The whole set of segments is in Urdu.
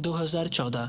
2014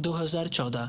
2014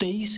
23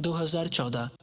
2014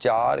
4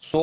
100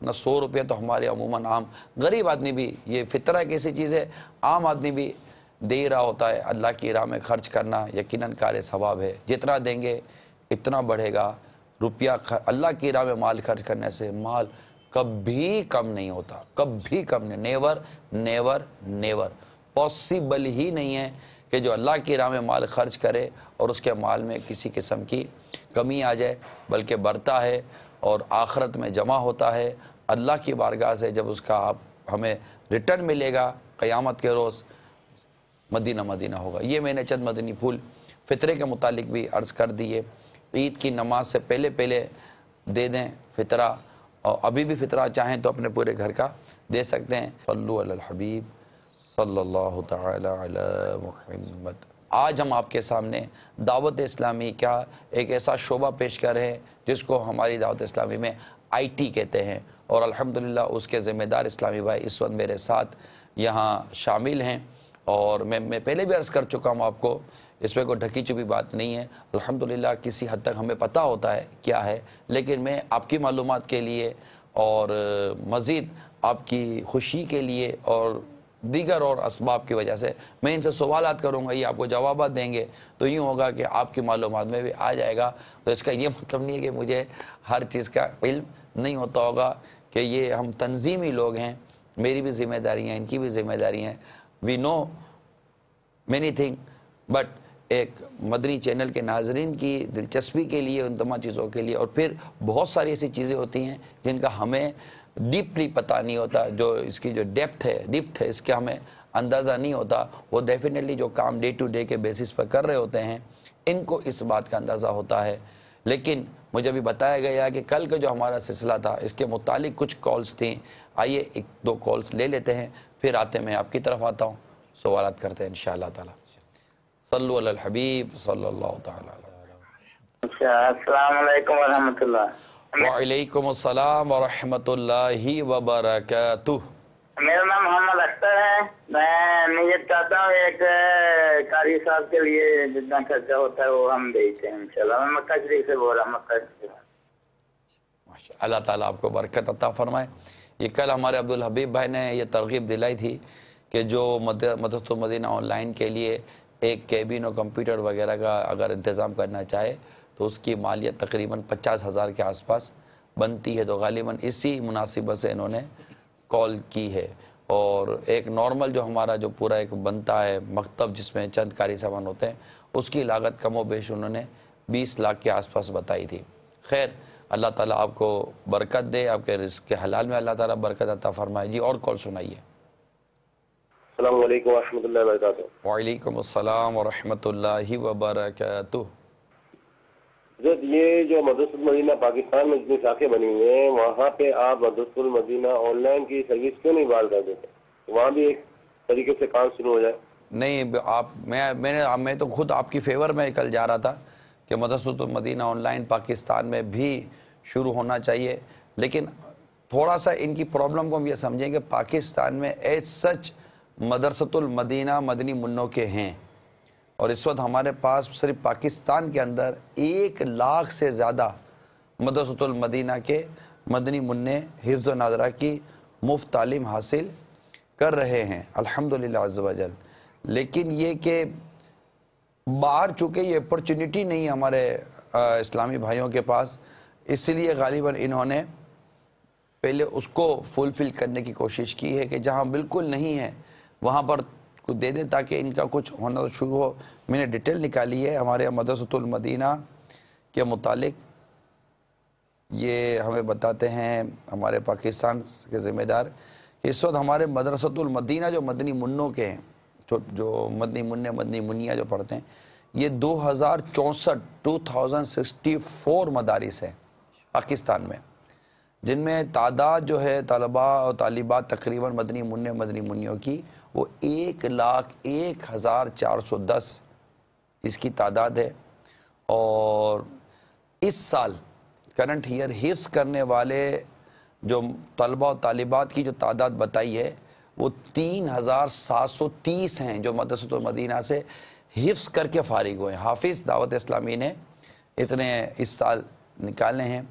نہ 100 روپے تو ہمارے عموماً عام غریب آدمی بھی، یہ فطرہ ایک ایسی چیز ہے، عام آدمی بھی دے رہا ہوتا ہے۔ اللہ کی راہ میں خرچ کرنا یقیناً کار ثواب ہے، جتنا دیں گے اتنا بڑھے گا۔ روپیہ اللہ کی راہ میں مال خرچ کرنے سے مال کبھی کم نہیں ہوتا، کبھی کم نہیں، نیور نیور نیور، پاسبل ہی نہیں ہے کہ جو اللہ کی راہ میں مال خرچ کرے اور اس کے مال میں کسی قسم کی کمی آ جائے، بلکہ بڑھتا ہے اور آخرت میں جمع ہوتا ہے اللہ کی بارگاہ سے۔ جب اس کا ہمیں ریٹرن ملے گا قیامت کے روز، مدینہ مدینہ ہوگا۔ یہ میں نے چند مدنی پھول فطرے کے متعلق بھی عرض کر دیے۔ عید کی نماز سے پہلے دے دیں فطرہ، اور ابھی بھی فطرہ چاہیں تو اپنے پورے گھر کا دے سکتے ہیں۔ صلو علی الحبیب صلی اللہ تعالی علی محمد۔ آج ہم آپ کے سامنے دعوت اسلامی کا ایک ایسا شعبہ پیش کر رہے ہیں جس کو ہماری دعوت اسلامی میں IT کہتے ہیں، اور الحمدللہ اس کے ذمہ دار اسلامی بھائی اس وقت میرے ساتھ یہاں شامل ہیں، اور میں پہلے بھی عرض کر چکا ہوں آپ کو، اس میں کوئی ڈھکی چھپی بات نہیں ہے۔ الحمدللہ کسی حد تک ہمیں پتہ ہوتا ہے کیا ہے، لیکن میں آپ کی معلومات کے لیے اور مزید آپ کی خوشی کے لیے اور دیگر اور اسباب کی وجہ سے میں ان سے سوالات کروں گا، یہ آپ کو جوابات دیں گے، تو یوں ہوگا کہ آپ کی معلومات میں بھی آ جائے گا۔ تو اس کا یہ مطلب نہیں ہے کہ مجھے ہر چیز کا علم نہیں ہوتا ہوگا، کہ یہ ہم تنظیمی لوگ ہیں، میری بھی ذمہ داری ہیں، ان کی بھی ذمہ داری ہیں۔ وی نو مینی تھنگ، بٹ ایک مدنی چینل کے ناظرین کی دلچسپی کے لیے، ان تمام چیزوں کے لیے، اور پھر بہت ساری ایسی چیزیں ہوتی ہیں جن کا ہمیں ڈیپلی پتہ نہیں ہوتا، جو اس کی جو ڈیپتھ ہے اس کا ہمیں اندازہ نہیں ہوتا۔ وہ ڈیفینیٹلی جو کام ڈے ٹو ڈے کے بیسس پر کر رہے ہوتے ہیں ان کو اس بات کا اندازہ ہوتا ہے۔ لیکن مجھے ابھی بتایا گیا کہ کل کا جو ہمارا سلسلہ تھا اس کے متعلق کچھ کالز تھیں، آئیے ایک دو کالز لے لیتے ہیں، پھر آتے میں آپ کی طرف آتا ہوں، سوالات کرتے ہیں انشاءاللہ تعالی۔ صلو علی الحبیب صلی اللہ تعالی علیہ۔ السلام علیکم ورحمۃ اللہ۔ وعلیکم السلام ورحمۃ اللہ وبرکاتہ۔ میرا نام محمد اختر ہے، میں نیت کرتا ہوں ایک قاری صاحب کے لیے جتنا خرچہ ہوتا ہے وہ ہم دیتے ہیں انشاءاللہ۔ میں مکہ شریف سے بول رہا ہوں، مکہ شریف۔ اللہ تعالیٰ آپ کو برکت عطا فرمائے۔ یہ کل ہمارے عبدالحبیب بھائی نے یہ ترغیب دلائی تھی کہ جو مدرسۃ المدینہ آن لائن کے لیے ایک کیبن اور کمپیوٹر وغیرہ کا اگر انتظام کرنا چاہے تو اس کی مالیت تقریباً 50,000 کے آس پاس بنتی ہے، تو غالباً اسی مناسبت سے انہوں نے کال کی ہے۔ اور ایک نارمل جو ہمارا جو پورا ایک بنتا ہے مکتب جس میں چند قاری سامان ہوتے ہیں، اس کی لاگت کم و بیش انہوں نے 20 لاکھ کے آس پاس بتائی تھی۔ خیر، اللہ تعالیٰ آپ کو برکت دے، آپ کے رزق کے حلال میں اللہ تعالیٰ برکت عطا فرمائے۔ جی اور کال سنائیے۔ السلام علیکم ورحمۃ اللہ وبرکاتہ۔ وعلیکم السلام ورحمۃ اللہ وبرکاتہ۔ یہ جو مدرسۃ المدینہ پاکستان میں جتنی شاخیں بنی ہوئی ہیں، وہاں پہ آپ مدرسۃ المدینہ آن لائن کی سروس کیوں نہیں بحال کر دیتے؟ وہاں بھی ایک طریقے سے کام شروع ہو جائے۔ نہیں، میں تو خود آپ کی فیور میں کل جا رہا تھا کہ مدرسۃ المدینہ آن لائن پاکستان میں بھی شروع ہونا چاہیے، لیکن تھوڑا سا ان کی پرابلم کو ہم یہ سمجھیں کہ پاکستان میں ایز سچ مدرسۃ المدینہ مدنی منوں کے ہیں، اور اس وقت ہمارے پاس صرف پاکستان کے اندر 1 لاکھ سے زیادہ مدرسۃ المدینہ کے مدنی منع حفظ و ناظرہ کی مفت تعلیم حاصل کر رہے ہیں الحمدللہ عز و جل۔ لیکن یہ کہ باہر چونکہ یہ اپرچونٹی نہیں ہے ہمارے اسلامی بھائیوں کے پاس، اس لیے غالباً انہوں نے پہلے اس کو فلفل کرنے کی کوشش کی ہے کہ جہاں بالکل نہیں ہے وہاں پر کچھ دے دیں تاکہ ان کا کچھ ہونا شروع ہو۔ میں نے ڈیٹیل نکالی ہے ہمارے مدرسۃ المدینہ کے متعلق، یہ ہمیں بتاتے ہیں ہمارے پاکستان کے ذمہ دار کہ اس وقت ہمارے مدرسۃ المدینہ جو مدنی منوں کے ہیں، جو مدنی منع مدنی منیا جو پڑھتے ہیں، یہ 2064 مدارس ہیں پاکستان میں، جن میں تعداد جو ہے طلباء اور طالبات تقریباً مدنی منع مدنی منیوں کی وہ 1,01,410 اس کی تعداد ہے۔ اور اس سال کرنٹ ایئر حفظ کرنے والے جو طلباء و طالبات کی جو تعداد بتائی ہے وہ 3,730 ہیں جو مدرسۃ المدینہ سے حفظ کر کے فارغ ہوئے ہیں۔ حافظ دعوت اسلامی نے اتنے اس سال نکالے ہیں،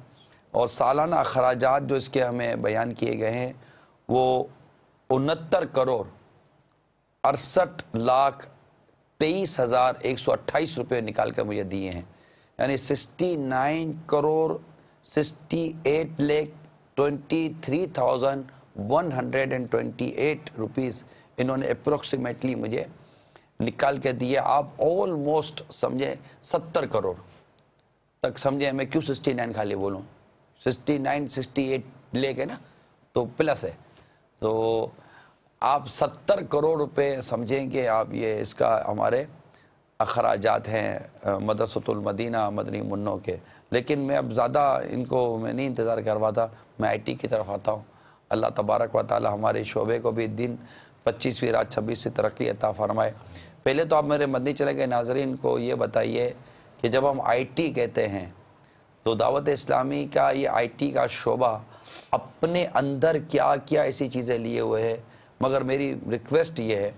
اور سالانہ اخراجات جو اس کے ہمیں بیان کیے گئے ہیں وہ 69 کروڑ 68,23,128 روپے نکال کر مجھے دیے ہیں، یعنی 69 کروڑ 68,23,128 روپیز انہوں نے اپروکسیمیٹلی مجھے نکال کے دیے. آپ آلموسٹ سمجھیں 70 کروڑ تک سمجھیں. میں کیوں 69 خالی بولوں، 69 68 لے کے نا تو پلس ہے، تو آپ 70 کروڑ روپے سمجھیں کہ آپ یہ اس کا ہمارے اخراجات ہیں مدرسۃ المدینہ مدنی منوں کے. لیکن میں اب زیادہ ان کو میں نہیں انتظار کرواتا، میں آئی ٹی کی طرف آتا ہوں. اللہ تبارک و تعالی ہمارے شعبے کو بھی دن 25ویں رات 26ویں ترقی عطا فرمائے. پہلے تو آپ میرے مدنی چلے گئے ناظرین کو یہ بتائیے کہ جب ہم آئی ٹی کہتے ہیں تو دعوت اسلامی کا یہ آئی ٹی کا شعبہ اپنے اندر کیا کیا ایسی چیزیں لیے ہوئے ہے. مگر میری ریکویسٹ یہ ہے،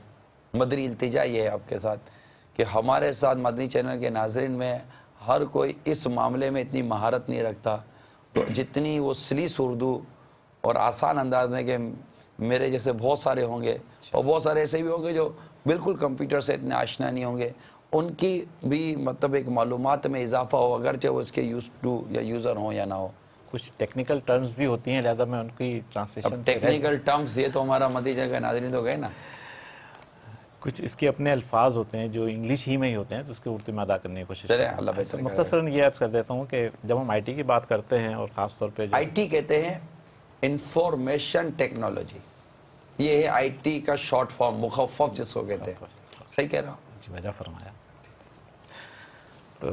مدنی التجا یہ ہے آپ کے ساتھ کہ ہمارے ساتھ مدنی چینل کے ناظرین میں ہر کوئی اس معاملے میں اتنی مہارت نہیں رکھتا، تو جتنی وہ سلیس اردو اور آسان انداز میں کہ میرے جیسے بہت سارے ہوں گے اور بہت سارے ایسے بھی ہوں گے جو بالکل کمپیوٹر سے اتنے آشنا نہیں ہوں گے، ان کی بھی مطلب ایک معلومات میں اضافہ ہو، اگرچہ وہ اس کے یوزر ہوں یا نہ ہو. کچھ ٹیکنیکل ٹرمز بھی ہوتی ہیں، لہذا میں ان کی ٹرانسلیشن ٹیکنیکل ٹرمز یہ تو ہمارا مدنی چینل کے ناظرین تو گئے نا، کچھ اس کے اپنے الفاظ ہوتے ہیں جو انگلش ہی میں ہی ہوتے ہیں، تو اس کے اردو میں ادا کرنے کی کوشش چلیں اللہ بہتر کرے. مختصراً یہ عرض کر دیتا ہوں کہ جب ہم آئی ٹی کی بات کرتے ہیں اور خاص طور پہ آئی ٹی کہتے ہیں انفارمیشن ٹیکنالوجی، یہ ہے آئی ٹی کا شارٹ فارم، مخفف جس کو کہتے ہیں. صحیح کہہ رہا ہوں؟ جی وجہ فرمایا. تو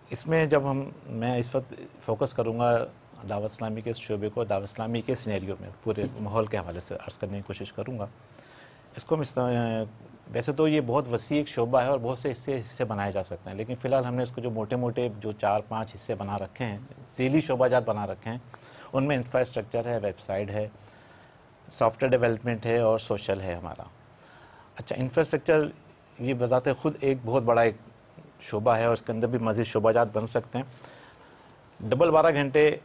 اس میں جب میں اس وقت فوکس کروں گا دعوت اسلامی کے شعبے کو دعوت اسلامی کے سینیریو میں پورے ماحول کے حوالے سے عرض کرنے کی کوشش کروں گا. اس کو ویسے تو یہ بہت وسیع ایک شعبہ ہے اور بہت سے حصے بنائے جا سکتے ہیں، لیکن فی الحال ہم نے اس کو جو موٹے موٹے جو 4-5 حصے بنا رکھے ہیں، ذیلی شعبہ جات بنا رکھے ہیں. ان میں انفراسٹرکچر ہے، ویب سائٹ ہے، سافٹ ویئر ڈیولپمنٹ ہے اور سوشل ہے ہمارا. اچھا، انفراسٹرکچر یہ بذات خود ایک بہت بڑا ایک شعبہ ہے اور اس کے اندر بھی مزید شعبہ جات بن سکتے ہیں. 12 گھنٹے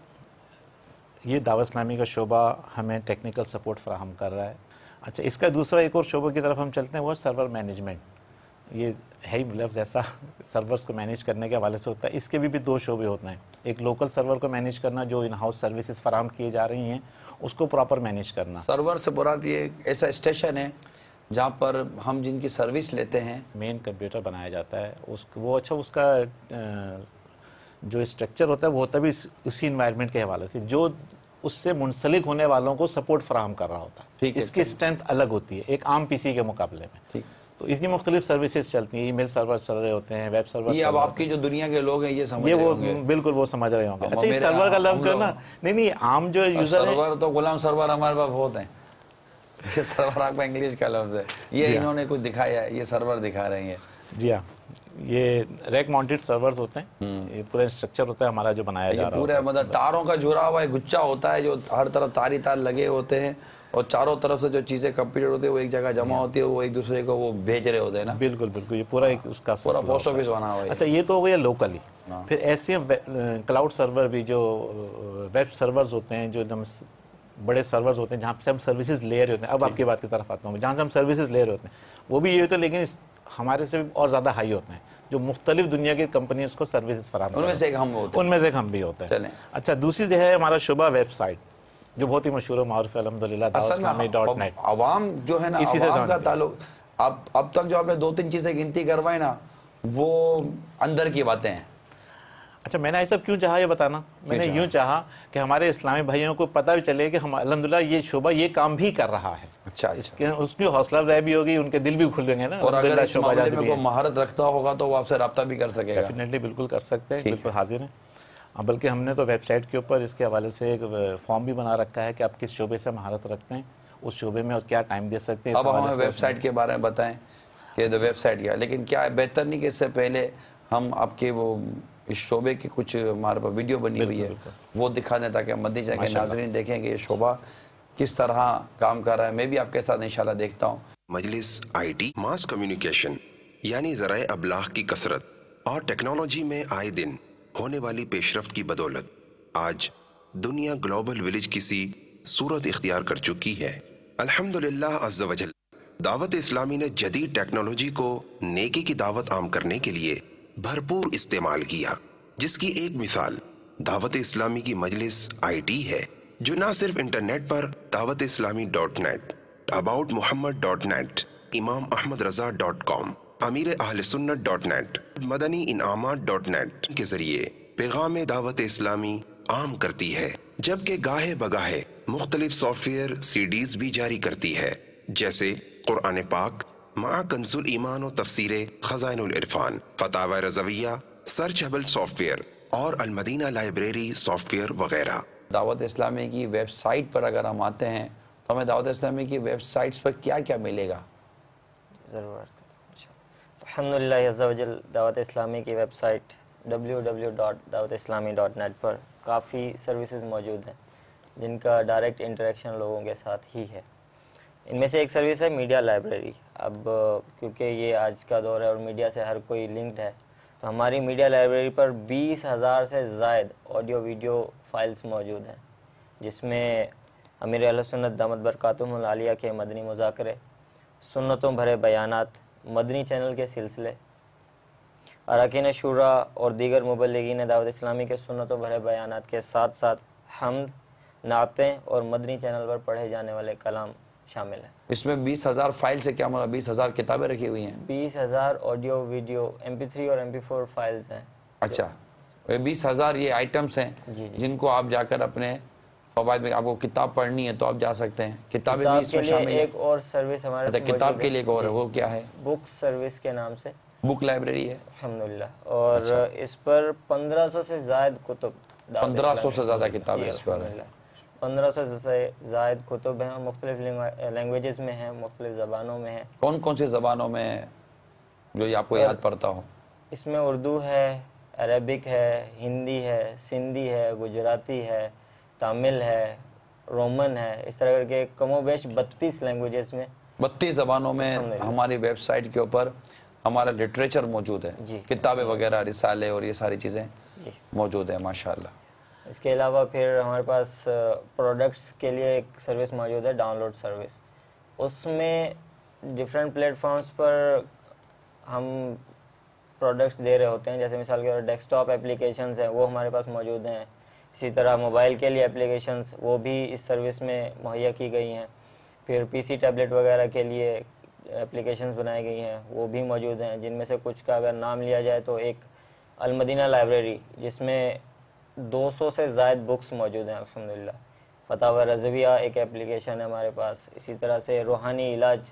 یہ دعوت اسلامی کا شعبہ ہمیں ٹیکنیکل سپورٹ فراہم کر رہا ہے. اچھا، اس کا دوسرا ایک اور شعبہ کی طرف ہم چلتے ہیں، وہ سرور مینجمنٹ. یہ ہے ہی لفظ ایسا سرورز کو مینیج کرنے کے حوالے سے ہوتا ہے. اس کے بھی 2 شعبے ہوتے ہیں. ایک لوکل سرور کو مینیج کرنا جو ان ہاؤس سروسز فراہم کیے جا رہی ہیں اس کو پراپر مینیج کرنا. سرور سے مراد یہ ایسا اسٹیشن ہے جہاں پر ہم جن کی سروس لیتے ہیں، مین کمپیوٹر بنایا جاتا ہے وہ. اچھا، اس کا جو اسٹرکچر ہوتا ہے وہ ہوتا ہے بھی اسی انوائرمنٹ کے حوالے سے جو اس سے منسلک ہونے والوں کو سپورٹ فراہم کر رہا ہوتا ہے. اس کی اسٹرینتھ الگ ہوتی ہے ایک عام پی سی کے مقابلے میں. تو اس کی مختلف سروسز چلتی ہیں. ای میل سرور چل رہے ہوتے ہیں، ویب سرور. یہ اب آپ کی جو دنیا کے لوگ ہیں یہ سمجھ رہے ہوں گے، بالکل وہ سمجھ رہے ہوں گے. اچھا، یہ سرور کا لفظ جو ہے نا، نہیں عام جو یوزر ہے، سرور تو غلام سرور ہمارے پاس بہت ہیں. یہ سرور آپ کا انگلش کا لفظ ہے، یہ انہوں نے کچھ دکھایا ہے، یہ سرور دکھا رہے ہیں. جی ہاں، یہ ریک ماؤنٹڈ سرورز ہوتے ہیں. یہ پورا اسٹرکچر ہوتا ہے ہمارا جو بنایا جا رہا ہے. پورا مطلب تاروں کا جڑا ہوا ایک گچھا ہوتا ہے جو ہر طرف تار لگے ہوتے ہیں اور چاروں طرف سے جو چیزیں کمپیوٹر ہوتے ہیں وہ ایک جگہ جمع ہوتی ہے، وہ ایک دوسرے کو وہ بھیج رہے ہوتے ہیں نا. بالکل بالکل، یہ پورا ایک اس کا پورا پوسٹ آفس بنا ہوا ہے. اچھا، یہ تو ہو گیا لوکلی. پھر ایسے کلاؤڈ سرور بھی جو ویب سرورز ہوتے ہیں، جو بڑے سرورز ہوتے ہیں جہاں سے ہم سروسز لے رہے ہوتے ہیں. اب آپ کی بات کی طرف آتا ہوں، جہاں سے ہم سروسز لے رہے ہوتے ہیں وہ بھی یہ ہوتے ہیں، لیکن ہمارے سے اور زیادہ ہائی ہوتے ہیں، جو مختلف دنیا کی کمپنیز کو سروسز فراہم کرتے ہیں. ان میں سے ایک ہم ہوتے ہیں، ان میں سے ایک ہم بھی ہوتے ہیں. اچھا، دوسری جو ہے ہمارا شعبہ ویب سائٹ جو بہت ہی مشہور و معروف ہے الحمدللہ، dawatslami.net. عوام جو ہے نا، عوام کا تعلق اب تک جو آپ نے 2-3 چیزیں گنتی کروائی نا وہ اندر کی باتیں ہیں. اچھا، میں نے ایسا کیوں چاہا یہ بتانا، میں نے یوں چاہا کہ ہمارے اسلامی بھائیوں کو پتہ بھی چلے کہ ہم الحمدللہ یہ شعبہ یہ کام بھی کر رہا ہے. اچھا، اس کی حوصلہ افزائی بھی ہوگی، ان کے دل بھی کھل گئے نا. اور اگر اس معاملے میں کوئی مہارت رکھتا ہوگا تو وہ آپ سے رابطہ بھی کر سکے گا. ڈیفینیٹلی بالکل کر سکتے ہیں، بالکل حاضر ہیں. بلکہ ہم نے تو ویب سائٹ کے اوپر اس کے حوالے سے ایک فارم بھی بنا رکھا ہے کہ آپ کس شعبے سے مہارت رکھتے ہیں اس شعبے میں اور کیا ٹائم دے سکتے ہیں. اب ہمیں ویب سائٹ کے بارے میں بتائیں کہ ویب سائٹ کیا، لیکن کیا بہتر نہیں کہ اس سے پہلے ہم آپ کے وہ اس شعبے کی کچھ ہمارے پاس ویڈیو بنی ہوئی ہے وہ دکھا دیں تاکہ مدنی چینل کے ناظرین دیکھیں کہ یہ شعبہ کس طرح کام کر رہا ہے. میں بھی آپ کے ساتھ انشاءاللہ دیکھتا ہوں. مجلس آئی ٹی ماس کمیونیکیشن یعنی ذرائع ابلاغ کی کثرت اور ٹیکنالوجی میں آئے دن ہونے والی پیش رفت کی بدولت آج دنیا گلوبل ولیج کسی صورت اختیار کر چکی ہے۔ الحمدللہ عز وجل دعوت اسلامی نے جدید ٹیکنالوجی کو نیکی کی دعوت عام کرنے کے لیے بھرپور استعمال کیا، جس کی ایک مثال دعوت اسلامی کی مجلس IT ہے، جو نہ صرف انٹرنیٹ پر دعوت اسلامی .net، اباؤٹ محمد .net، امام احمد رضا .com، امیر اہل سنت .net، مدنی انعامات .net کے ذریعے پیغام دعوت اسلامی عام کرتی ہے، جبکہ گاہے بگاہے مختلف سافٹ ویئر CDs بھی جاری کرتی ہے، جیسے قرآن پاک مع کنز الایمان و تفسیر خزائن العرفان، فتاوی رضویہ، سرچیبل سافٹ ویئر اور المدینہ لائبریری سافٹ ویئر وغیرہ۔ دعوت اسلامی کی ویب سائٹ پر اگر ہم آتے ہیں تو ہمیں دعوت اسلامی کی ویب سائٹس پر کیا کیا ملے گا؟ ضرور عرض کرتا ہوں۔ الحمدللہ عز وجل دعوت اسلامی کی ویب سائٹ www.dawatislami.net پر کافی سروسز موجود ہیں جن کا ڈائریکٹ انٹریکشن لوگوں کے ساتھ ہی ہے۔ ان میں سے ایک سروس ہے میڈیا لائبریری۔ اب کیونکہ یہ آج کا دور ہے اور میڈیا سے ہر کوئی لنکڈ ہے، تو ہماری میڈیا لائبریری پر 20,000 سے زائد آڈیو ویڈیو فائلز موجود ہیں، جس میں امیر اہل سنت دامت برکاتہم العالیہ کے مدنی مذاکرے، سنتوں بھرے بیانات، مدنی چینل کے سلسلے، اراکین شورا اور دیگر مبلغین دعوت اسلامی کے سنتوں بھرے بیانات کے ساتھ ساتھ حمد، نعتیں اور مدنی چینل پر پڑھے جانے والے کلام شامل ہیں۔ اس میں 20,000 فائل سے کیا مراد؟ 20,000 کتابیں رکھی ہوئی ہیں؟ 20,000 آڈیو ویڈیو MP3 اور MP4 فائلز ہیں۔ اچھا، 20,000 یہ آئٹمز ہیں جن کو آپ جا کر اپنے فوائد میں، آپ کو کتاب پڑھنی ہے تو آپ جا سکتے ہیں۔ کتابیں بھی اس میں شامل ہیں؟ ایک اور سروس ہمارے اچھا، کتاب کے لیے ایک اور ہے، وہ کیا ہے؟ بک سروس کے نام سے بک لائبریری ہے الحمدللہ، اور اس پر 1500 سے زائد کتب، 1500 سے زیادہ کتابیں اس پر ہیں۔ 1500 سے زائد کتب ہیں اور مختلف لینگویجز میں ہیں، مختلف زبانوں میں ہیں۔ کون کون سی زبانوں میں جو یہ آپ کو یاد پڑتا ہو؟ اس میں اردو ہے، عربک ہے، ہندی ہے، سندھی ہے، گجراتی ہے، تامل ہے، رومن ہے، اس طرح کر کے کم و بیش 32 لینگویجز میں، 32 زبانوں میں ہماری ویب سائٹ کے اوپر ہمارا لٹریچر موجود ہے، کتابیں وغیرہ، رسالے اور یہ ساری چیزیں موجود ہیں ماشاءاللہ۔ اس کے علاوہ پھر ہمارے پاس پروڈکٹس کے لیے ایک سروس موجود ہے، ڈاؤن لوڈ سروس۔ اس میں ڈیفرنٹ پلیٹ فارمز پر ہم پروڈکٹس دے رہے ہوتے ہیں، جیسے مثال کے طور پر ڈیسک ٹاپ اپلیکیشنز ہیں، وہ ہمارے پاس موجود ہیں۔ اسی طرح موبائل کے لیے اپلیکیشنز وہ بھی اس سروس میں مہیا کی گئی ہیں۔ پھر PC ٹیبلٹ وغیرہ کے لیے اپلیکیشنز بنائی گئی ہیں، وہ بھی موجود ہیں، جن میں سے کچھ کا اگر نام لیا جائے تو ایک المدینہ لائبریری، جس میں 200 سے زائد بکس موجود ہیں الحمدللہ۔ فتاوی رضویہ ایک اپلیکیشن ہے ہمارے پاس، اسی طرح سے روحانی علاج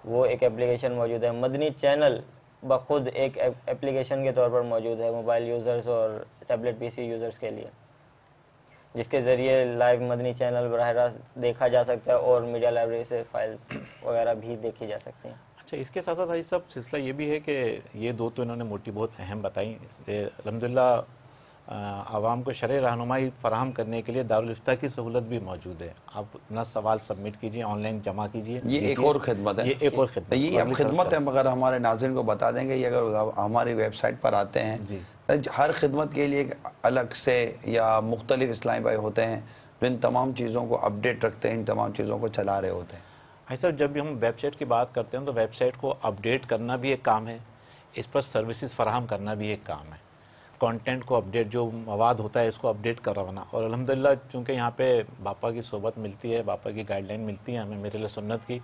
وہ ایک اپلیکیشن موجود ہے۔ مدنی چینل بخود ایک اپلیکیشن کے طور پر موجود ہے موبائل یوزرز اور ٹیبلٹ PC یوزرز کے لیے، جس کے ذریعے لائیو مدنی چینل براہ راست دیکھا جا سکتا ہے اور میڈیا لائبریری سے فائلز وغیرہ بھی دیکھی جا سکتی ہیں۔ اچھا، اس کے ساتھ ساتھ حاجی صاحب سلسلہ یہ بھی ہے کہ یہ دو تو انہوں نے موٹی بہت اہم بتائیں، الحمدللہ عوام کو شرعی رہنمائی فراہم کرنے کے لیے دارالفتہ کی سہولت بھی موجود ہے۔ آپ اپنا سوال سبمٹ کیجئے، آن لائن جمع کیجئے۔ یہ ایک اور خدمت ہے، یہ ایک اور خدمت، یہ اب خدمت ہے، مگر ہمارے ناظرین کو بتا دیں گے، یہ اگر ہماری ویب سائٹ پر آتے ہیں، ہر خدمت کے لیے الگ سے یا مختلف اسلامی بھائی ہوتے ہیں جو ان تمام چیزوں کو اپڈیٹ رکھتے ہیں، ان تمام چیزوں کو چلا رہے ہوتے ہیں۔ ایسا جب بھی ہم ویب سائٹ کی بات کرتے ہیں تو ویب سائٹ کو اپڈیٹ کرنا بھی ایک کام ہے، اس پر سروسز فراہم کرنا بھی ایک کام ہے، کانٹینٹ کو اپڈیٹ، جو مواد ہوتا ہے اس کو اپڈیٹ کروانا۔ اور الحمدللہ چونکہ یہاں پہ باپا کی صحبت ملتی ہے، باپا کی گائیڈ لائن ملتی ہے ہمیں میرے لیے سنت کی،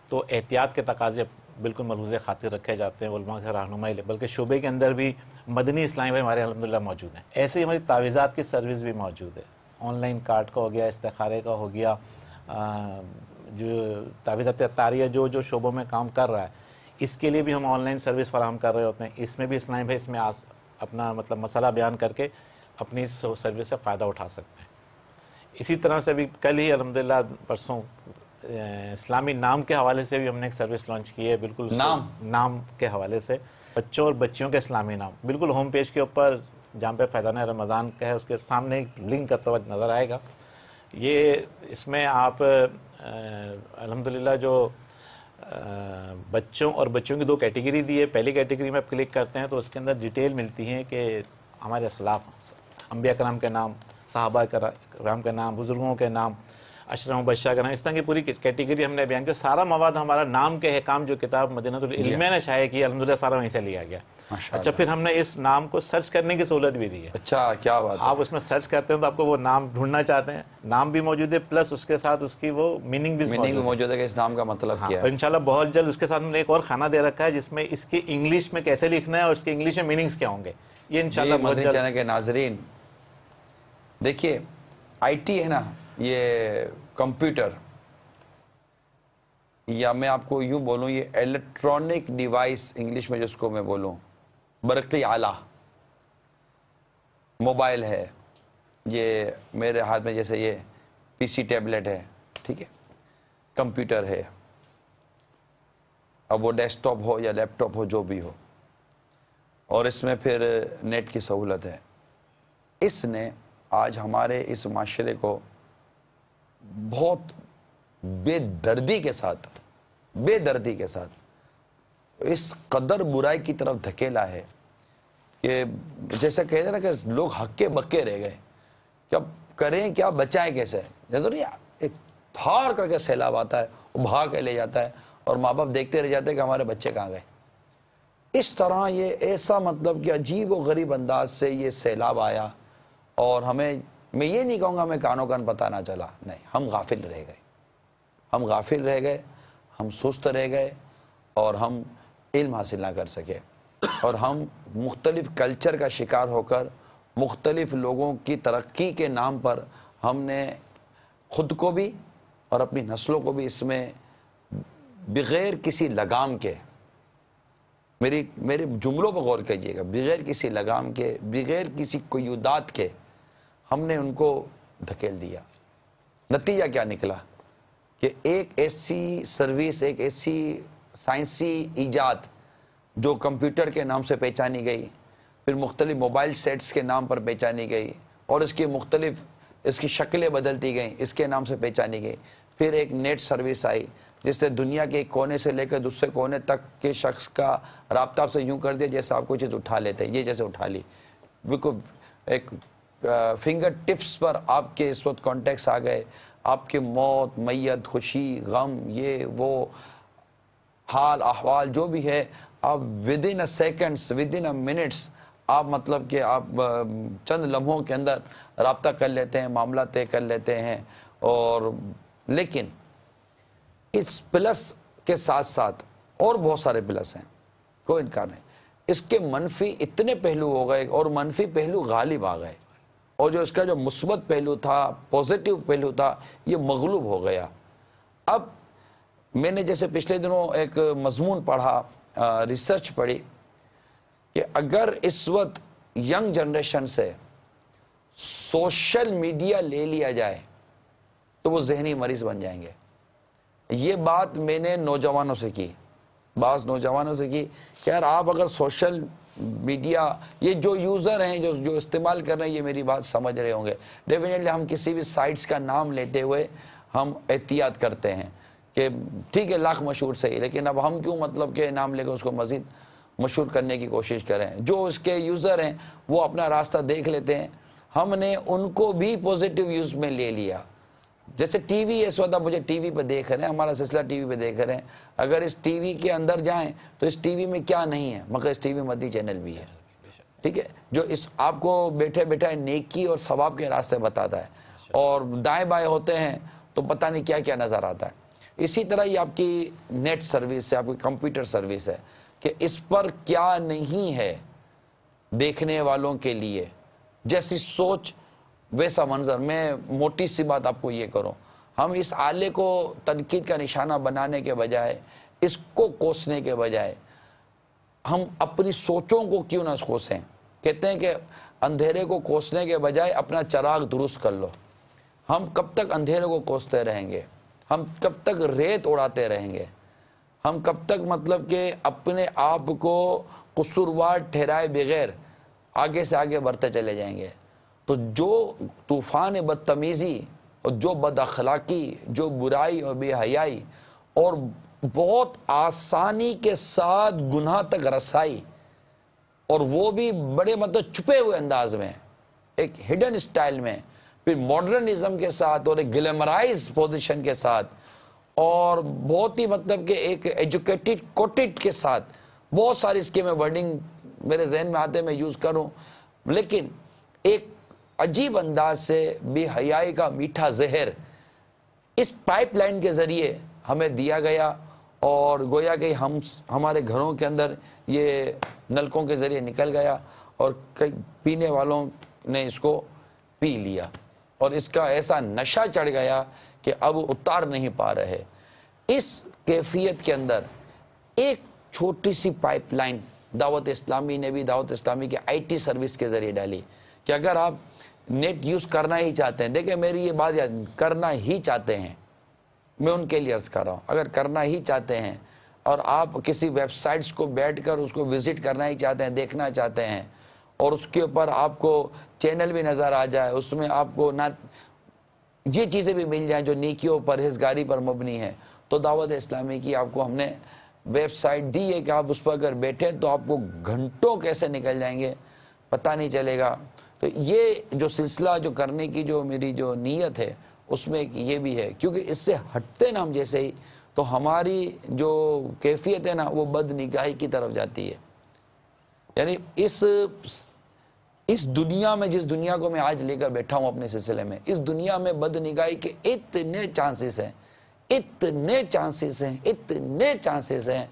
تو احتیاط کے تقاضے بالکل ملحوظ خاطر رکھے جاتے ہیں، علماء سے رہنمائی لے، بلکہ شعبے کے اندر بھی مدنی اسلامی بھائی ہمارے الحمدللہ موجود ہیں۔ ایسے ہی ہماری تعویذات کی سروس بھی موجود ہے، آن لائن کارڈ کا ہو گیا، استخارے کا ہو گیا، جو تعویذات عطاریہ جو شعبوں میں کام کر رہا ہے، اس کے لیے بھی ہم آن لائن سروس فراہم کر رہے ہوتے ہیں۔ اس میں بھی اسلامی بھائی اس میں اپنا مطلب مسئلہ بیان کر کے اپنی سروس سے فائدہ اٹھا سکتے ہیں۔ اسی طرح سے بھی کل ہی الحمدللہ پرسوں اسلامی نام کے حوالے سے بھی ہم نے ایک سروس لانچ کی ہے، بالکل نام کے حوالے سے، بچوں اور بچیوں کے اسلامی نام، بالکل ہوم پیج کے اوپر جہاں پہ فیضان رمضان کا ہے اس کے سامنے ایک لنک کرتا ہوا نظر آئے گا۔ یہ اس میں آپ الحمدللہ جو بچوں اور بچوں کی دو کیٹیگری دی ہے، پہلی کیٹیگری میں آپ کلک کرتے ہیں تو اس کے اندر ڈیٹیل ملتی ہیں کہ ہمارے اسلاف انبیاء کرام کے نام، صحابہ کرام کے نام، بزرگوں کے نام، اشرف مبشرہ کا نام، اس طرح کی پوری کیٹیگری ہم نے بیان کی. سارا مواد ہمارا نام کے احکام جو کتاب مدینہ العلم نے شائع کی الحمدللہ سارا وہیں سے لیا گیا. اچھا پھر ہم نے اس نام کو سرچ کرنے کی سہولت بھی دی ہے. اچھا کیا بات ہے. آپ اس میں سرچ کرتے ہیں تو آپ کو وہ نام ڈھونڈنا چاہتے ہیں، نام بھی موجود ہے پلس اس کے ساتھ اس کی وہ میننگ بھی موجود ہے کہ اس نام کا مطلب کیا ہے. اور انشاءاللہ بہت جلد اس کے ساتھ ہم نے ایک اور خانہ دے رکھا ہے جس میں اس کی انگلش میں کیسے لکھنا ہے اور اس کے انگلش میں میننگز کیا ہوں گے. یہ انشاءاللہ بہت مدنی چینل کے ناظرین دیکھیے آئی ٹی ہے نا، یہ کمپیوٹر یا میں آپ کو یوں بولوں یہ الیکٹرانک ڈیوائس انگلش میں جس کو میں بولوں، برقی آلہ، موبائل ہے، یہ میرے ہاتھ میں جیسے یہ پی سی ٹیبلٹ ہے، ٹھیک ہے، کمپیوٹر ہے، اب وہ ڈیسک ٹاپ ہو یا لیپ ٹاپ ہو جو بھی ہو، اور اس میں پھر نیٹ کی سہولت ہے. اس نے آج ہمارے اس معاشرے کو بہت بے دردی کے ساتھ اس قدر برائی کی طرف دھکیلا ہے کہ جیسے کہتے ہیں نا کہ لوگ ہکے بکے رہ گئے کہ اب کریں کیا، بچائیں کیسے. جیسے ایک تھار کر کے سیلاب آتا ہے، وہ بھاگ کے لے جاتا ہے اور ماں باپ دیکھتے رہ جاتے ہیں کہ ہمارے بچے کہاں گئے. اس طرح یہ ایسا مطلب کہ عجیب و غریب انداز سے یہ سیلاب آیا اور ہمیں، میں یہ نہیں کہوں گا ہمیں کانوں کان پتہ نہ چلا، نہیں، ہم غافل رہ گئے، ہم سست رہ گئے اور ہم علم حاصل نہ کر سکے اور ہم مختلف کلچر کا شکار ہو کر مختلف لوگوں کی ترقی کے نام پر ہم نے خود کو بھی اور اپنی نسلوں کو بھی اس میں بغیر کسی لگام کے، میرے جملوں پر غور کیجیے گا، بغیر کسی لگام کے، بغیر کسی قیودات کے ہم نے ان کو دھکیل دیا. نتیجہ کیا نکلا کہ ایک ایسی سروس، ایک ایسی سائنسی ایجاد جو کمپیوٹر کے نام سے پہچانی گئی، پھر مختلف موبائل سیٹس کے نام پر پہچانی گئی اور اس کی شکلیں بدلتی گئیں، اس کے نام سے پہچانی گئی. پھر ایک نیٹ سروس آئی جس نے دنیا کے ایک کونے سے لے کر دوسرے کونے تک کے شخص کا رابطہ آپ سے یوں کر دیا جیسے آپ کوئی چیز اٹھا لیتے ہیں. یہ جیسے اٹھا لی، بالکل ایک فنگر ٹپس پر آپ کے اس وقت کانٹیکٹس آ گئے، آپ کی موت، میت، خوشی، غم، یہ وہ حال احوال جو بھی ہے، آپ ودن اے سیکنڈس، ودن اے منٹس، آپ مطلب کہ آپ چند لمحوں کے اندر رابطہ کر لیتے ہیں، معاملہ طے کر لیتے ہیں. اور لیکن اس پلس کے ساتھ ساتھ اور بہت سارے پلس ہیں، کوئی انکار نہیں. اس کے منفی اتنے پہلو ہو گئے اور منفی پہلو غالب آ گئے اور جو اس کا جو مثبت پہلو تھا، پوزیٹیو پہلو تھا، یہ مغلوب ہو گیا. اب میں نے جیسے پچھلے دنوں ایک مضمون پڑھا، ریسرچ پڑھی کہ اگر اس وقت ینگ جنریشن سے سوشل میڈیا لے لیا جائے تو وہ ذہنی مریض بن جائیں گے. یہ بات میں نے نوجوانوں سے کی، بعض نوجوانوں سے کی کہ یار آپ اگر سوشل میڈیا، یہ جو یوزر ہیں جو استعمال کر رہے ہیں، یہ میری بات سمجھ رہے ہوں گے. ڈیفینیٹلی ہم کسی بھی سائٹس کا نام لیتے ہوئے ہم احتیاط کرتے ہیں کہ ٹھیک ہے لاکھ مشہور صحیح، لیکن اب ہم کیوں مطلب کہ نام لے کر اس کو مزید مشہور کرنے کی کوشش کریں. جو اس کے یوزر ہیں وہ اپنا راستہ دیکھ لیتے ہیں، ہم نے ان کو بھی پوزیٹیو یوز میں لے لیا. جیسے ٹی وی اس وقت مجھے ٹی وی پہ دیکھ رہے ہیں، ہمارا سلسلہ ٹی وی پہ دیکھ رہے ہیں، اگر اس ٹی وی کے اندر جائیں تو اس ٹی وی میں کیا نہیں ہے مگر اس ٹی وی مدنی چینل بھی ہے، ٹھیک ہے، جو اس آپ کو بیٹھے بیٹھے نیکی اور ثواب کے راستے بتاتا ہے، اور دائیں بائیں ہوتے ہیں تو پتہ نہیں کیا کیا نظر آتا ہے. اسی طرح یہ آپ کی نیٹ سروس ہے، آپ کی کمپیوٹر سروس ہے کہ اس پر کیا نہیں ہے دیکھنے والوں کے لیے، جیسی سوچ ویسا منظر. میں موٹی سی بات آپ کو یہ کروں، ہم اس آلے کو تنقید کا نشانہ بنانے کے بجائے، اس کو کوسنے کے بجائے، ہم اپنی سوچوں کو کیوں نہ کوسیں. کہتے ہیں کہ اندھیرے کو کوسنے کے بجائے اپنا چراغ درست کر لو. ہم کب تک اندھیرے کو کوستے رہیں گے؟ ہم کب تک ریت اڑاتے رہیں گے؟ ہم کب تک مطلب کہ اپنے آپ کو قصوروار ٹھہرائے بغیر آگے سے آگے بڑھتے چلے جائیں گے؟ تو جو طوفان بدتمیزی اور جو بد اخلاقی، جو برائی اور بے حیائی اور بہت آسانی کے ساتھ گناہ تک رسائی، اور وہ بھی بڑے مطلب چھپے ہوئے انداز میں، ایک ہڈن اسٹائل میں، پھر ماڈرنزم کے ساتھ اور ایک گلیمرائز پوزیشن کے ساتھ اور بہت ہی مطلب کہ ایک ایجوکیٹڈ کوٹڈ کے ساتھ بہت ساری اس کے میں ورڈنگ میرے ذہن میں آتے میں یوز کروں، لیکن ایک عجیب انداز سے بے حیائی کا میٹھا زہر اس پائپ لائن کے ذریعے ہمیں دیا گیا اور گویا کہ ہمارے گھروں کے اندر یہ نلکوں کے ذریعے نکل گیا اور کئی پینے والوں نے اس کو پی لیا اور اس کا ایسا نشہ چڑھ گیا کہ اب اتار نہیں پا رہے۔ اس کیفیت کے اندر ایک چھوٹی سی پائپ لائن دعوت اسلامی نے بھی دعوت اسلامی کے آئی ٹی سروس کے ذریعے ڈالی کہ اگر آپ نیٹ یوز کرنا ہی چاہتے ہیں، دیکھیں میری یہ بات کرنا ہی چاہتے ہیں، میں ان کے لیے عرض کر رہا ہوں، اگر کرنا ہی چاہتے ہیں اور آپ کسی ویب سائٹس کو بیٹھ کر اس کو وزٹ کرنا ہی چاہتے ہیں، دیکھنا چاہتے ہیں اور اس کے اوپر آپ کو چینل بھی نظر آ جائے، اس میں آپ کو نہ یہ چیزیں بھی مل جائیں جو نیکیوں پرہیزگاری پر مبنی ہیں، تو دعوت اسلامی کی آپ کو ہم نے ویب سائٹ دی ہے کہ آپ اس پر اگر بیٹھیں تو آپ کو گھنٹوں کیسے نکل جائیں گے پتہ نہیں چلے گا۔ تو یہ جو سلسلہ جو کرنے کی جو میری جو نیت ہے اس میں یہ بھی ہے، کیونکہ اس سے ہٹتے نا ہم جیسے ہی تو ہماری جو کیفیت ہے نا وہ بد نگاہی کی طرف جاتی ہے۔ یعنی اس دنیا میں جس دنیا کو میں آج لے کر بیٹھا ہوں اپنے سلسلے میں، اس دنیا میں بد نگاہی کے اتنے چانسز ہیں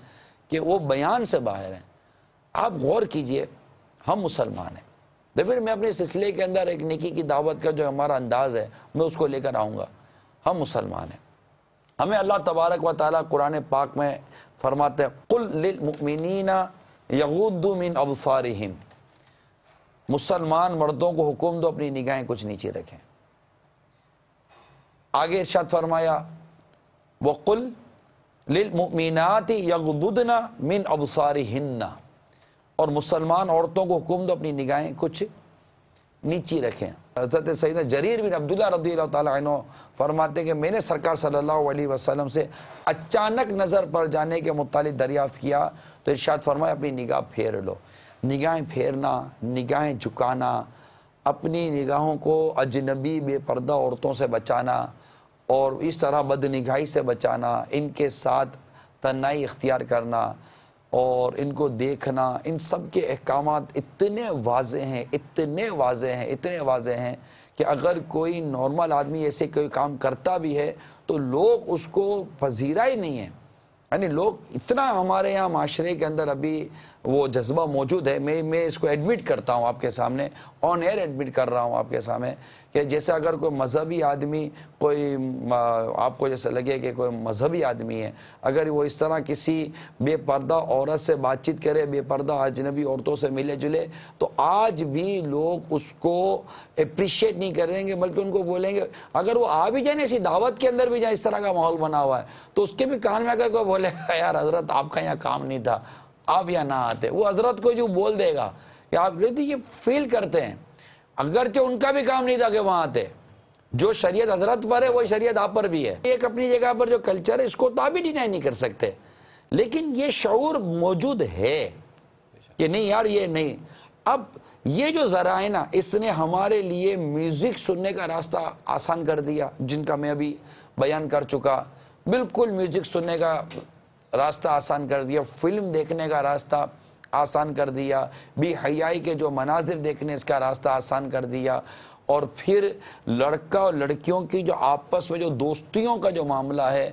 کہ وہ بیان سے باہر ہیں۔ آپ غور کیجئے، ہم مسلمان ہیں، پھر میں اپنے سلسلے کے اندر ایک نیکی کی دعوت کا جو ہمارا انداز ہے میں اس کو لے کر آؤں گا۔ ہم مسلمان ہیں، ہمیں اللہ تبارک و تعالیٰ قرآن پاک میں فرماتے ہیں قُلْ لِلْمُؤْمِنِينَ يَغُضُّوا مِنْ أَبْصَارِهِمْ، مسلمان مردوں کو حکم دو اپنی نگاہیں کچھ نیچے رکھیں۔ آگے ارشاد فرمایا وَقُلْ لِلْمُؤْمِنَاتِ يَغْضُضْنَ مِنْ أَبْصَارِهِنَّ، اور مسلمان عورتوں کو حکم دو اپنی نگاہیں کچھ نیچی رکھیں۔ حضرت سیدنا جریر بن عبداللہ رضی اللہ تعالیٰ عنہ فرماتے ہیں کہ میں نے سرکار صلی اللہ علیہ وسلم سے اچانک نظر پڑ جانے کے متعلق دریافت کیا تو ارشاد فرمایا اپنی نگاہ پھیر لو۔ نگاہیں پھیرنا، نگاہیں جھکانا، اپنی نگاہوں کو اجنبی بے پردہ عورتوں سے بچانا اور اس طرح بد نگاہی سے بچانا، ان کے ساتھ تنہائی اختیار کرنا اور ان کو دیکھنا، ان سب کے احکامات اتنے واضح ہیں کہ اگر کوئی نارمل آدمی ایسے کوئی کام کرتا بھی ہے تو لوگ اس کو پذیرا ہی نہیں ہے۔ یعنی لوگ اتنا ہمارے یہاں معاشرے کے اندر ابھی وہ جذبہ موجود ہے، میں اس کو ایڈمٹ کرتا ہوں آپ کے سامنے، آن ایئر ایڈمٹ کر رہا ہوں آپ کے سامنے، کہ جیسے اگر کوئی مذہبی آدمی کوئی آپ کو جیسے لگے کہ کوئی مذہبی آدمی ہے، اگر وہ اس طرح کسی بے پردہ عورت سے بات چیت کرے، بے پردہ اجنبی عورتوں سے ملے جلے، تو آج بھی لوگ اس کو اپریشیٹ نہیں کریں گے، بلکہ ان کو بولیں گے اگر وہ آ بھی جائیں ایسی دعوت کے اندر بھی جائیں، اس طرح کا ماحول بنا ہوا ہے تو اس کے بھی کان میں اگر کوئی بولے گا یار حضرت آپ کا یہاں کام نہیں تھا، آپ یہاں نہ آتے، وہ حضرت کو جو بول دے گا کہ آپ لیتے یہ فیل کرتے ہیں، اگرچہ ان کا بھی کام نہیں تھا کہ وہاں آتے، جو شریعت حضرت پر ہے وہ شریعت آپ پر بھی ہے۔ ایک اپنی جگہ پر جو کلچر ہے اس کو تو آپ بھی ڈینائی نہیں کر سکتے، لیکن یہ شعور موجود ہے کہ نہیں یار یہ نہیں۔ اب یہ جو ذرائع نا اس نے ہمارے لیے میوزک سننے کا راستہ آسان کر دیا، جن کا میں ابھی بیان کر چکا، بالکل میوزک سننے کا راستہ آسان کر دیا، فلم دیکھنے کا راستہ آسان کر دیا، بے حیائی کے جو مناظر دیکھنے اس کا راستہ آسان کر دیا، اور پھر لڑکا اور لڑکیوں کی جو آپس میں جو دوستیوں کا جو معاملہ ہے،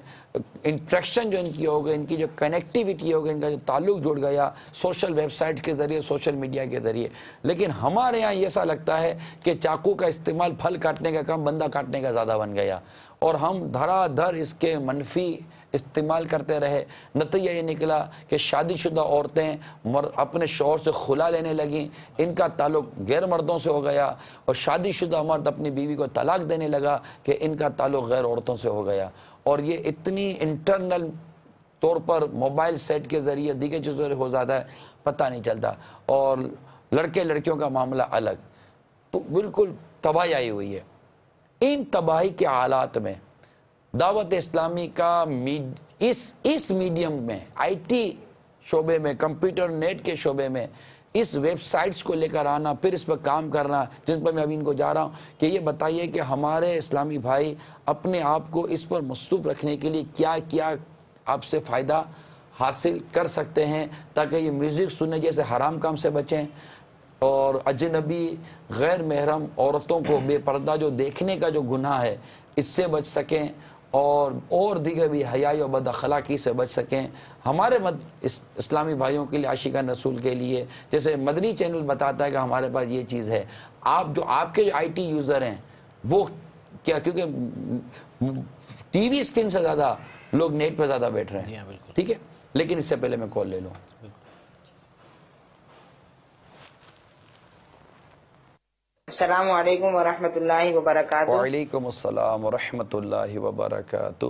انٹریکشن جو ان کی ہو گئی، ان کی جو کنیکٹیویٹی ہو گئی، ان کا جو تعلق جڑ گیا سوشل ویب سائٹ کے ذریعے، سوشل میڈیا کے ذریعے۔ لیکن ہمارے یہاں ایسا لگتا ہے کہ چاقو کا استعمال پھل کاٹنے کا کم بندہ کاٹنے کا زیادہ بن گیا، اور ہم دھڑا دھڑ اس کے منفی استعمال کرتے رہے۔ نتیجہ یہ نکلا کہ شادی شدہ عورتیں اپنے شوہر سے خلا لینے لگیں، ان کا تعلق غیر مردوں سے ہو گیا، اور شادی شدہ مرد اپنی بیوی کو طلاق دینے لگا کہ ان کا تعلق غیر عورتوں سے ہو گیا۔ اور یہ اتنی انٹرنل طور پر موبائل سیٹ کے ذریعے دیگر چیزوں سے ہو جاتا ہے پتہ نہیں چلتا، اور لڑکے لڑکیوں کا معاملہ الگ، تو بالکل تباہی آئی ہوئی ہے۔ ان تباہی کے حالات میں دعوت اسلامی کا اس میڈیم میں، آئی ٹی شعبے میں، کمپیوٹر نیٹ کے شعبے میں اس ویب سائٹس کو لے کر آنا، پھر اس پر کام کرنا، جن پر میں ابھی ان کو جا رہا ہوں کہ یہ بتائیے کہ ہمارے اسلامی بھائی اپنے آپ کو اس پر مصروف رکھنے کے لیے کیا کیا آپ سے فائدہ حاصل کر سکتے ہیں تاکہ یہ میوزک سننے جیسے حرام کام سے بچیں، اور اجنبی غیر محرم عورتوں کو بے پردہ جو دیکھنے کا جو گناہ ہے اس سے بچ سکیں، اور دیگر بھی حیائی و بد اخلاقی سے بچ سکیں. ہمارے اسلامی بھائیوں کے لیے، عاشقان رسول کے لیے، جیسے مدنی چینل بتاتا ہے کہ ہمارے پاس یہ چیز ہے، آپ کے جو آئی ٹی یوزر ہیں وہ کیا، کیونکہ ٹی وی اسکرین سے زیادہ لوگ نیٹ پہ زیادہ بیٹھ رہے ہیں، ٹھیک ہے. لیکن اس سے پہلے میں کال لے لوں. السلام علیکم ورحمۃ اللہ وبرکاتہ. وعلیکم السلام ورحمۃ اللہ وبرکاتہ.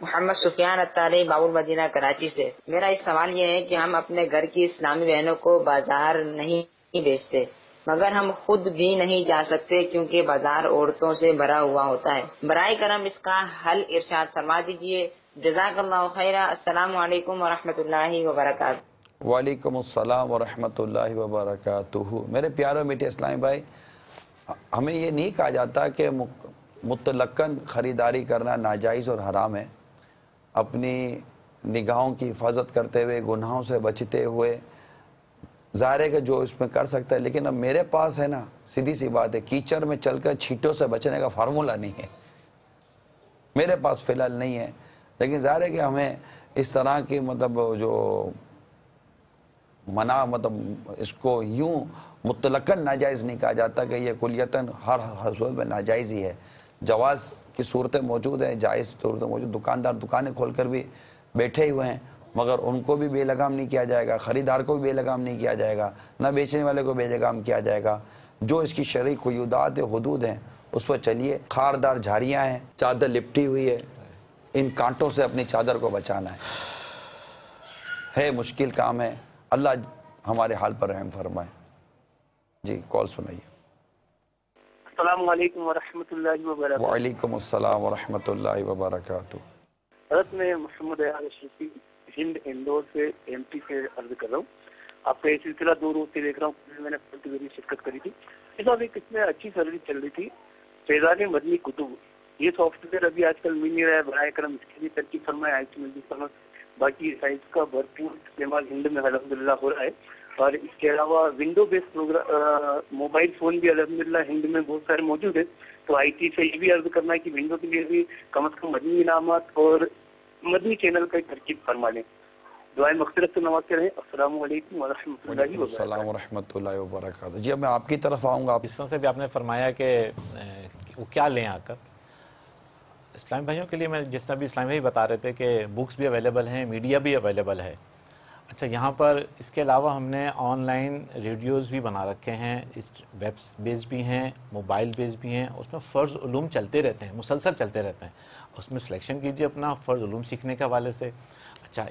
محمد سفیان اتاری، باب المدینہ، کراچی سے. میرا اس سوال یہ ہے کہ ہم اپنے گھر کی اسلامی بہنوں کو بازار نہیں بھیجتے، مگر ہم خود بھی نہیں جا سکتے کیونکہ بازار عورتوں سے بھرا ہوا ہوتا ہے. برائے کرم اس کا حل ارشاد فرما دیجیے. جزاک اللہ خیرہ. السلام علیکم ورحمۃ اللہ وبرکاتہ. وعلیکم السلام ورحمۃ اللہ وبرکاتہ. میرے پیارے میٹھے اسلامی بھائی، ہمیں یہ نہیں کہا جاتا کہ مطلقاً خریداری کرنا ناجائز اور حرام ہے. اپنی نگاہوں کی حفاظت کرتے ہوئے، گناہوں سے بچتے ہوئے، ظاہر ہے کہ جو اس میں کر سکتا ہے. لیکن اب میرے پاس ہے نا، سیدھی سی بات ہے، کیچڑ میں چل کر چھینٹوں سے بچنے کا فارمولہ نہیں ہے، میرے پاس فی الحال نہیں ہے. لیکن ظاہر ہے کہ ہمیں اس طرح کی جو منع، اس کو یوں مطلقاً ناجائز نہیں کہا جاتا کہ یہ کلیتاً ہر صورت میں ناجائز ہی ہے. جواز کی صورتیں موجود ہیں، جائز صورتیں موجود. دکاندار دکانیں کھول کر بھی بیٹھے ہوئے ہیں، مگر ان کو بھی بے لگام نہیں کیا جائے گا، خریدار کو بھی بے لگام نہیں کیا جائے گا، نہ بیچنے والے کو بے لگام کیا جائے گا. جو اس کی شرعی قیودات حدود ہیں اس پر چلیے. خاردار جھاڑیاں ہیں، چادر لپٹی ہوئی ہے، ان کانٹوں سے اپنی چادر کو بچانا ہے مشکل کام ہے. اللہ ہمارے حال پر رحم فرمائے. جی کال سنائیے. السلام علیکم ورحمۃ اللہ وبرکاتہ. وعلیکم السلام ورحمۃ اللہ وبرکاتہ. حضرت میں محمد ایاز اشرفی ہند اندور سے ایم پی سے عرض کر رہا ہوں. آپ کا یہ سلسلہ 2 روز سے دیکھ رہا ہوں. میں نے شرکت کری تھی. اس میں اچھی سروس چل رہی تھی، فیضان مدنی کتب. یہ سافٹ ویئر ابھی آج کل مل نہیں رہا ہے. برائے کرم اس کے لیے ترکیب فرمائے. آئی ٹی مل فرما. باقی سائز کا بھرپور استعمال ہند میں الحمدللہ ہو رہا ہے. اور اس کے علاوہ ونڈو بیس موبائل فون بھی الحمدللہ ہند میں بہت سارے موجود ہیں. تو آئی ٹی سے یہ بھی عرض کرنا ہے کہ ونڈو کے لیے بھی کم از کم مدنی انعامات اور مدنی چینل کا ترکیب فرما لیں. دعائیں مغفرت سے نوازتے رہیں. السلام علیکم ورحمۃ اللہ وبرکاتہ. السلام ورحمۃ اللہ وبرکاتہ. جی اب میں آپ کی طرف آؤں گا. اس طرح سے بھی آپ نے فرمایا کہ وہ کیا لیں آ کر. اسلامی بھائیوں کے لیے میں جس طرح بھی اسلامی بھائی بتا رہے تھے کہ بکس بھی اویلیبل ہیں، میڈیا بھی اویلیبل ہے. اچھا، یہاں پر اس کے علاوہ ہم نے آن لائن ریڈیوز بھی بنا رکھے ہیں، اس ویب بیس بھی ہیں، موبائل بیس بھی ہیں. اس میں فرض علوم چلتے رہتے ہیں، مسلسل چلتے رہتے ہیں. اس میں سلیکشن کیجئے اپنا فرض علوم سیکھنے کے حوالے سے. اچھا،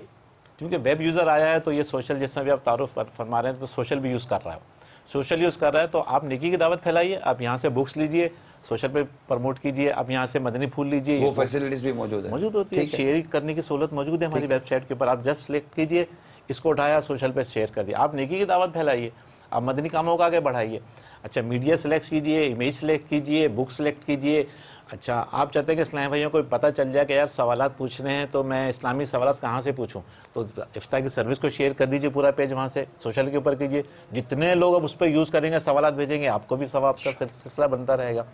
کیونکہ ویب یوزر آیا ہے تو یہ سوشل، جس طرح بھی آپ تعارف فرما رہے ہیں، تو سوشل بھی یوز کر رہا ہے. سوشل یوز کر رہا ہے تو آپ نیکی کی دعوت پھیلائیے. آپ یہاں سے بکس لیجئے، سوشل پہ پروموٹ کیجئے. آپ یہاں سے مدنی پھول لیجئے. وہ فیسلٹیز بھی موجود ہوتی ہے. شیئر کرنے کی سہولت موجود ہے ہماری ویب سائٹ کے اوپر. آپ جسٹ سلیکٹ کیجئے، اس کو اٹھایا، سوشل پہ شیئر کر دیا. آپ نیکی کی دعوت پھیلائیے، آپ مدنی کاموں کو آگے بڑھائیے. اچھا، میڈیا سلیکٹ کیجئے، امیج سلیکٹ کیجئے، بک سلیکٹ کیجئے. اچھا، آپ چاہتے ہیں کہ اسلامی بھائیوں کو پتہ چل جائے کہ یار سوالات پوچھ رہے ہیں تو میں اسلامی سوالات کہاں سے پوچھوں، تو افتاح کی سروس کو شیئر کر دیجئے. پورا پیج وہاں سے سوشل کے اوپر کیجئے. جتنے لوگ اب اس پہ یوز کریں گے، سوالات بھیجیں گے، آپ کو بھی ثواب کا سلسلہ بنتا رہے گا.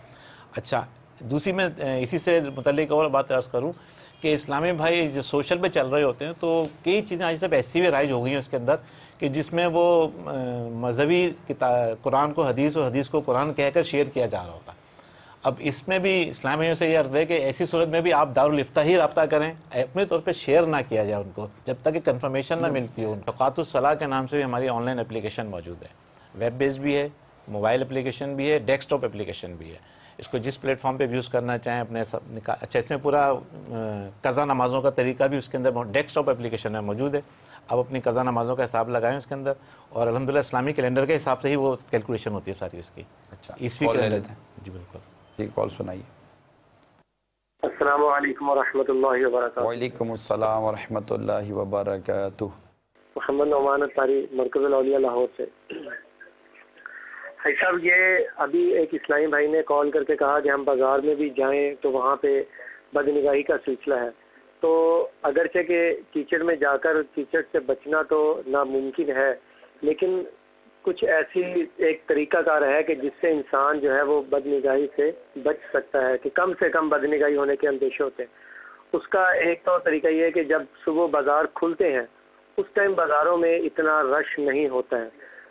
اچھا، دوسری میں اسی سے متعلق اور بات عرض کروں کہ اسلامی بھائی جو سوشل پہ چل رہے ہوتے ہیں تو کئی چیزیں آج تک ایسی بھی رائج ہو گئی ہیں اس کے اندر کہ جس میں وہ مذہبی قرآن کو حدیث اور حدیث کو قرآن کہہ کر شیئر کیا جا رہا ہوتا. اب اس میں بھی اسلامیوں سے یہ عرض ہے کہ ایسی صورت میں بھی آپ دارالفتہ ہی رابطہ کریں، اپنے طور پہ شیئر نہ کیا جائے ان کو جب تک کہ کنفرمیشن نہ ملتی ہو. اوقات الصلاح کے نام سے بھی ہماری آن لائن اپلیکیشن موجود ہے. ویب بیس بھی ہے، موبائل اپلیکیشن بھی ہے، ڈیسک ٹاپ اپلیکیشن بھی ہے. اس کو جس پلیٹ فارم پہ یوز کرنا چاہیں اپنے اچھا، اس میں پورا قضا نمازوں کا طریقہ بھی اس کے اندر ڈیسک ٹاپ اپلیکیشن میں موجود ہے. آپ اپنی قضا نمازوں کا حساب لگائیں اس کے اندر، اور الحمدللہ اسلامی کیلنڈر کے حساب سے ہی وہ کیلکولیشن ہوتی ہے ساری اس کی. اچھا، عیسوی کیلنڈر. جی بالکل. جی کال سنائیے. السلام علیکم ورحمۃ اللہ وبرکاتہ. وعلیکم السلام ورحمۃ اللہ وبرکاتہ. محمد نعمان اتاری مرکز الاولیاء لاہور سے۔ بھائی صاحب یہ ابھی ایک اسلامی بھائی نے کال کر کے کہا کہ ہم بازار میں بھی جائیں تو وہاں پہ بدنگاہی کا سلسلہ ہے، تو اگرچہ کہ کیچڑ میں جا کر کیچڑ سے بچنا تو ناممکن ہے، لیکن کچھ ایسی ایک طریقہ کار ہے کہ جس سے انسان جو ہے وہ بدنگاہی سے بچ سکتا ہے، کہ کم سے کم بدنگاہی ہونے کے اندیشے ہوتے ہیں۔ اس کا ایک تو طریقہ یہ ہے کہ جب صبح بازار کھلتے ہیں اس ٹائم بازاروں میں اتنا رش نہیں ہوتا ہے،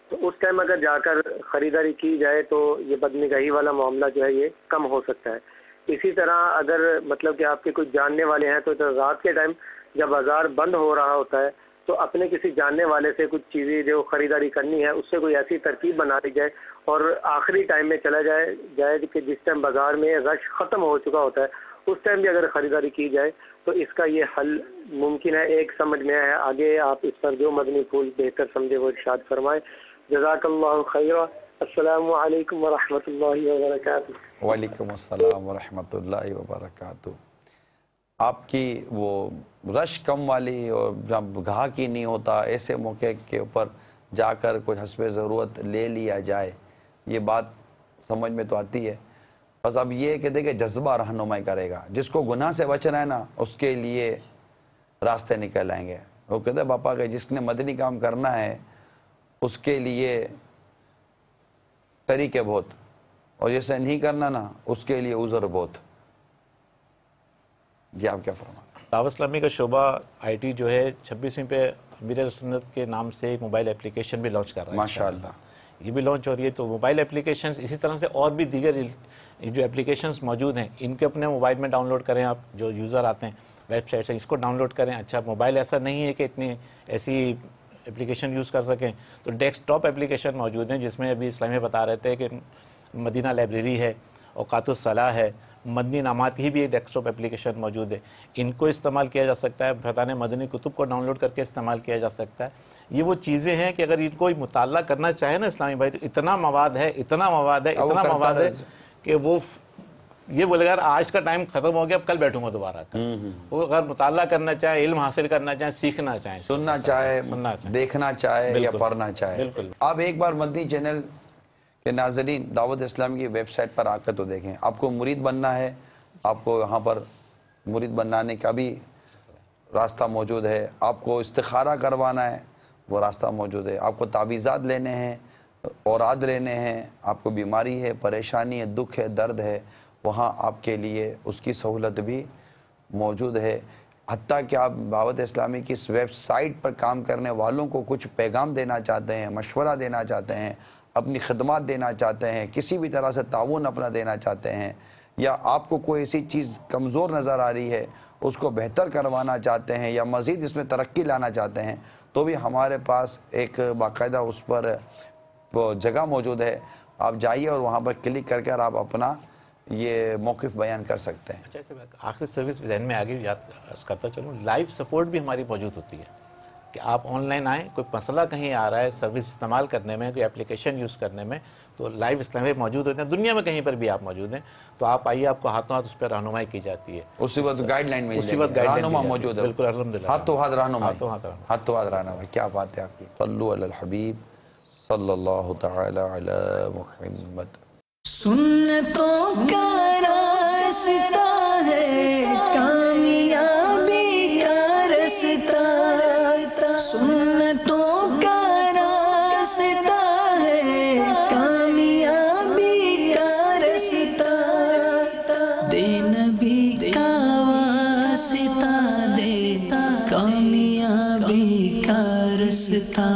تو اس ٹائم اگر جا کر خریداری کی جائے تو یہ بدنگاہی والا معاملہ جو ہے یہ کم ہو سکتا ہے۔ اسی طرح اگر مطلب کہ آپ کے کچھ جاننے والے ہیں تو رات کے ٹائم جب بازار بند ہو رہا ہوتا ہے تو اپنے کسی جاننے والے سے کچھ چیزیں جو خریداری کرنی ہے اس سے کوئی ایسی ترکیب بنا دی جائے اور آخری ٹائم میں چلا جائے کہ جس ٹائم بازار میں رش ختم ہو چکا ہوتا ہے اس ٹائم بھی اگر خریداری کی جائے تو اس کا یہ حل ممکن ہے۔ ایک سمجھ میں آیا ہے، آگے آپ اس پر جو مدنی پھول بہتر سمجھے وہ ارشاد فرمائے۔ جزاک اللہ خیرہ۔ السلام علیکم ورحمۃ اللہ وبرکاتہ۔ وعلیکم السلام ورحمۃ اللہ وبرکاتہ۔ آپ کی وہ رش کم والی اور جب گاہکی نہیں ہوتا ایسے موقع کے اوپر جا کر کچھ حسب ضرورت لے لیا جائے، یہ بات سمجھ میں تو آتی ہے، بس اب یہ کہ دیکھیں جذبہ رہنمائی کرے گا۔ جس کو گناہ سے بچنا ہے نا اس کے لیے راستے نکل آئیں گے۔ وہ کہتے ہیں باپا کہ جس نے مدنی کام کرنا ہے اس کے لیے طریقے بہت، اور جسے نہیں کرنا نا اس کے لیے عذر بہت۔ جی آپ کیا فرمائیں؟ دعوت اسلامی کا شعبہ آئی ٹی جو ہے 26ویں پہ امیر سنت کے نام سے ایک موبائل اپلیکیشن بھی لانچ کر رہا ہے ماشاءاللہ، یہ بھی لانچ ہو رہی ہے۔ تو موبائل اپلیکیشنز اسی طرح سے اور بھی دیگر جو اپلیکیشنز موجود ہیں ان کے اپنے موبائل میں ڈاؤن لوڈ کریں۔ آپ جو یوزر آتے ہیں ویب سائٹ سے اس کو ڈاؤن لوڈ کریں۔ اچھا موبائل ایسا نہیں ہے کہ اتنی ایسی اپلیکیشن یوز کر سکیں تو ڈیسک ٹاپ اپلیکیشن موجود ہیں، جس میں ابھی اسلامی بتا رہے تھے کہ مدینہ لائبریری ہے، اوقات الصلاح ہے، مدنی نامات کی بھی ایک ڈیسک ٹاپ اپلیکیشن موجود ہے، ان کو استعمال کیا جا سکتا ہے۔ فتح مدنی کتب کو ڈاؤن لوڈ کر کے استعمال کیا جا سکتا ہے۔ یہ وہ چیزیں ہیں کہ اگر ان کو مطالعہ کرنا چاہے نا اسلامی بھائی تو اتنا مواد ہے کہ وہ یہ بولے گا آج کا ٹائم ختم ہو گیا اب کل بیٹھوں گا دوبارہ۔ وہ اگر مطالعہ کرنا چاہے، علم حاصل کرنا چاہے، سیکھنا چاہے، سننا چاہے، دیکھنا چاہے یا پڑھنا چاہے، آپ ایک بار مدنی چینل کے ناظرین دعوت اسلامی کی ویب سائٹ پر آ کر تو دیکھیں۔ آپ کو مرید بننا ہے، آپ کو یہاں پر مرید بنانے کا بھی راستہ موجود ہے، آپ کو استخارہ کروانا ہے وہ راستہ موجود ہے، آپ کو تعویذات لینے ہیں، اوراد لینے ہیں، آپ کو بیماری ہے، پریشانی ہے، دکھ ہے، درد ہے، وہاں آپ کے لیے اس کی سہولت بھی موجود ہے۔ حتیٰ کہ آپ دعوت اسلامی کی اس ویب سائٹ پر کام کرنے والوں کو کچھ پیغام دینا چاہتے ہیں، مشورہ دینا چاہتے ہیں، اپنی خدمات دینا چاہتے ہیں، کسی بھی طرح سے تعاون اپنا دینا چاہتے ہیں، یا آپ کو کوئی ایسی چیز کمزور نظر آ رہی ہے اس کو بہتر کروانا چاہتے ہیں یا مزید اس میں ترقی لانا چاہتے ہیں، تو بھی ہمارے پاس ایک باقاعدہ اس پر جگہ موجود ہے۔ آپ جائیے اور وہاں پر کلک کر کے آپ اپنا یہ موقف بیان کر سکتے ہیں۔ اچھا، آخری سروس ذہن میں آگے یاد کرتا چلوں، لائیو سپورٹ بھی ہماری موجود ہوتی ہے کہ آپ آن لائن آئیں، کوئی مسئلہ کہیں آ رہا ہے سروس استعمال کرنے میں، کوئی اپلیکیشن یوز کرنے میں، تو لائیو اسلامی موجود ہوتے ہیں، دنیا میں کہیں پر بھی آپ موجود ہیں، تو آپ آئیے، آپ کو ہاتھوں ہاتھ اس پہ رہنمائی کی جاتی ہے، اسی وقت گائیڈ لائن میں اسی وقت رہنما موجود ہے، بالکل الحمدللہ، ہاتھوں ہاتھ رہنمائی، ہاتھوں ہاتھ رہنمائی۔ کیا بات ہے آپ کی۔ صلو علی الحبیب صلی اللہ تعالی علی محمد۔ سنتوں کا راستہ ہے کامیابی کا راستہ، سنتوں کا راستہ ہے کامیابی کا راستہ، دے نبی کا واسطہ، دے کامیابی کا راستہ۔